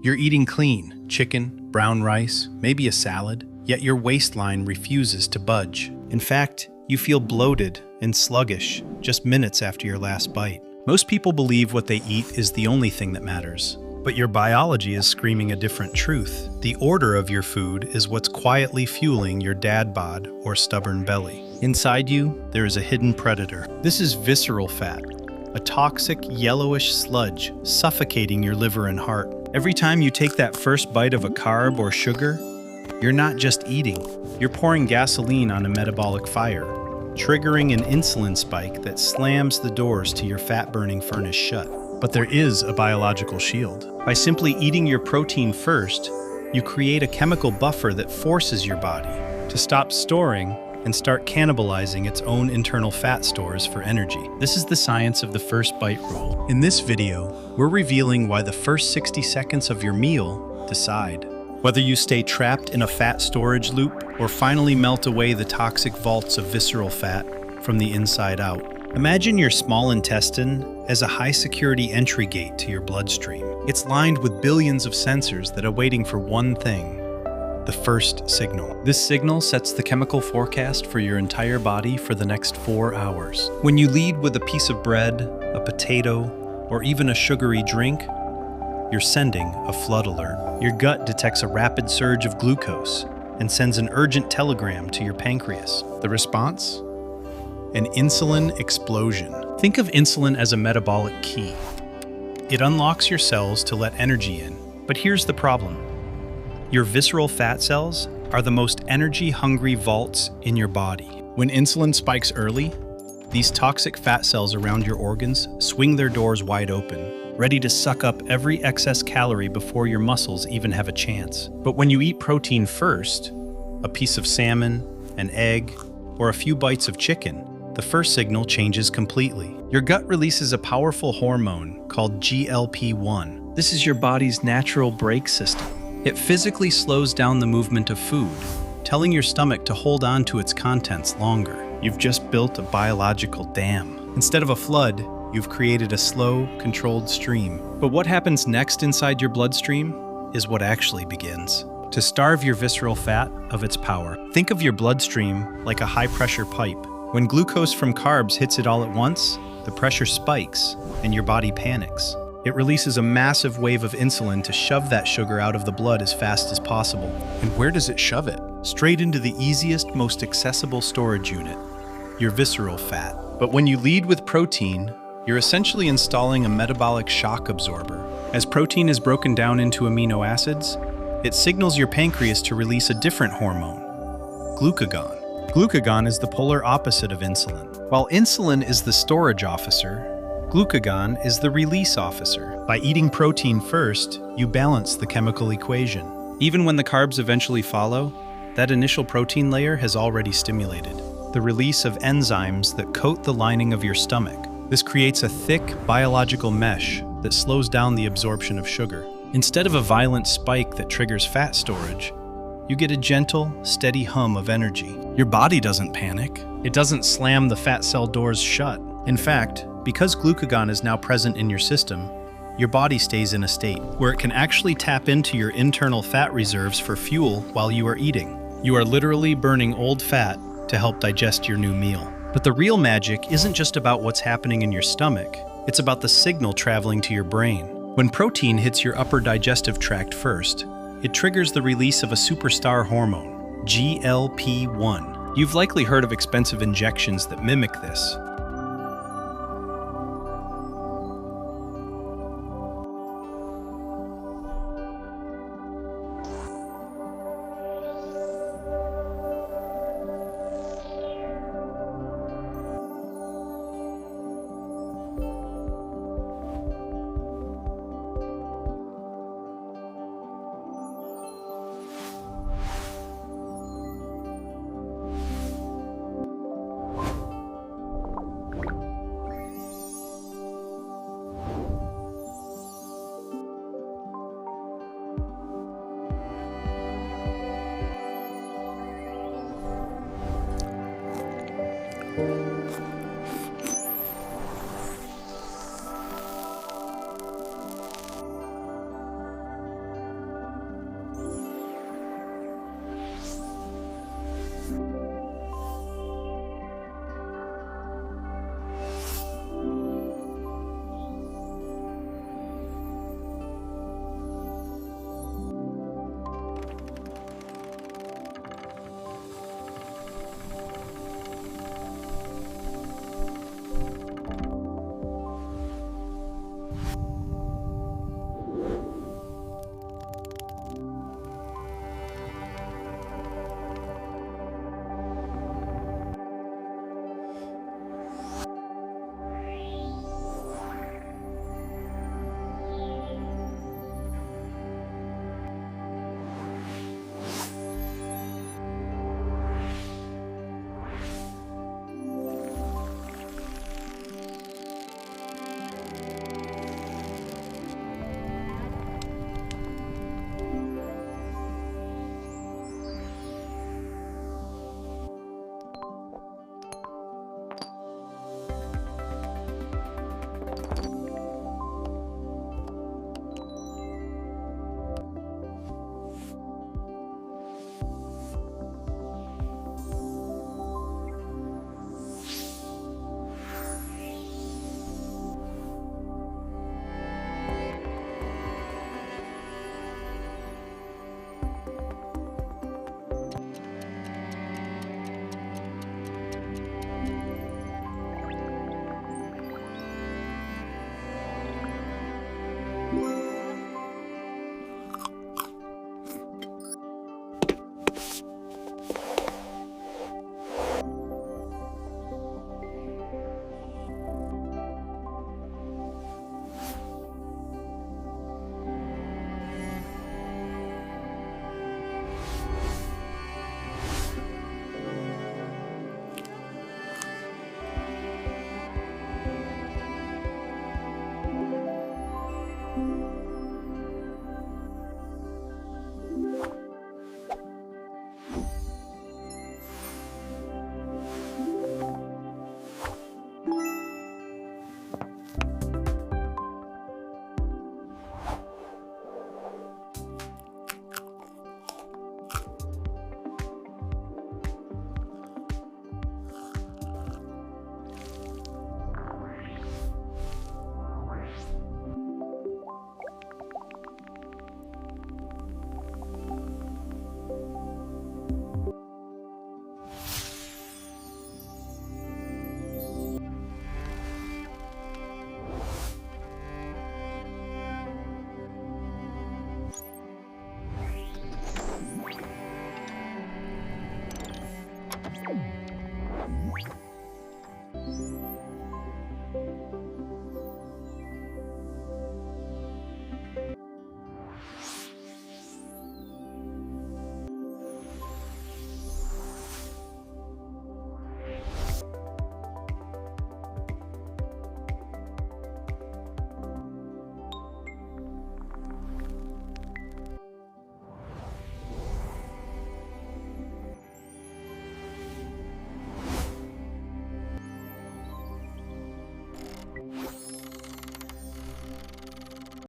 You're eating clean, chicken, brown rice, maybe a salad, yet your waistline refuses to budge. In fact, you feel bloated and sluggish just minutes after your last bite. Most people believe what they eat is the only thing that matters. But your biology is screaming a different truth. The order of your food is what's quietly fueling your dad bod or stubborn belly. Inside you, there is a hidden predator. This is visceral fat, a toxic yellowish sludge suffocating your liver and heart. Every time you take that first bite of a carb or sugar, you're not just eating. You're pouring gasoline on a metabolic fire, triggering an insulin spike that slams the doors to your fat-burning furnace shut. But there is a biological shield. By simply eating your protein first, you create a chemical buffer that forces your body to stop storing and start cannibalizing its own internal fat stores for energy. This is the science of the first bite rule. In this video, we're revealing why the first 60 seconds of your meal decide whether you stay trapped in a fat storage loop or finally melt away the toxic vaults of visceral fat from the inside out. Imagine your small intestine as a high-security entry gate to your bloodstream. It's lined with billions of sensors that are waiting for one thing: the first signal. This signal sets the chemical forecast for your entire body for the next 4 hours. When you lead with a piece of bread, a potato, or even a sugary drink, you're sending a flood alert. Your gut detects a rapid surge of glucose and sends an urgent telegram to your pancreas. The response? An insulin explosion. Think of insulin as a metabolic key. It unlocks your cells to let energy in. But here's the problem. Your visceral fat cells are the most energy-hungry vaults in your body. When insulin spikes early, these toxic fat cells around your organs swing their doors wide open, ready to suck up every excess calorie before your muscles even have a chance. But when you eat protein first, a piece of salmon, an egg, or a few bites of chicken, the first signal changes completely. Your gut releases a powerful hormone called GLP-1. This is your body's natural brake system. It physically slows down the movement of food, telling your stomach to hold on to its contents longer. You've just built a biological dam. Instead of a flood, you've created a slow, controlled stream. But what happens next inside your bloodstream is what actually begins. To starve your visceral fat of its power, think of your bloodstream like a high-pressure pipe. When glucose from carbs hits it all at once, the pressure spikes and your body panics. It releases a massive wave of insulin to shove that sugar out of the blood as fast as possible. And where does it shove it? Straight into the easiest, most accessible storage unit, your visceral fat. But when you lead with protein, you're essentially installing a metabolic shock absorber. As protein is broken down into amino acids, it signals your pancreas to release a different hormone, glucagon. Glucagon is the polar opposite of insulin. While insulin is the storage officer, glucagon is the release officer. By eating protein first, you balance the chemical equation. Even when the carbs eventually follow, that initial protein layer has already stimulated the release of enzymes that coat the lining of your stomach. This creates a thick biological mesh that slows down the absorption of sugar. Instead of a violent spike that triggers fat storage, you get a gentle, steady hum of energy. Your body doesn't panic. It doesn't slam the fat cell doors shut. In fact, because glucagon is now present in your system, your body stays in a state where it can actually tap into your internal fat reserves for fuel while you are eating. You are literally burning old fat to help digest your new meal. But the real magic isn't just about what's happening in your stomach. It's about the signal traveling to your brain. When protein hits your upper digestive tract first, it triggers the release of a superstar hormone, GLP-1. You've likely heard of expensive injections that mimic this,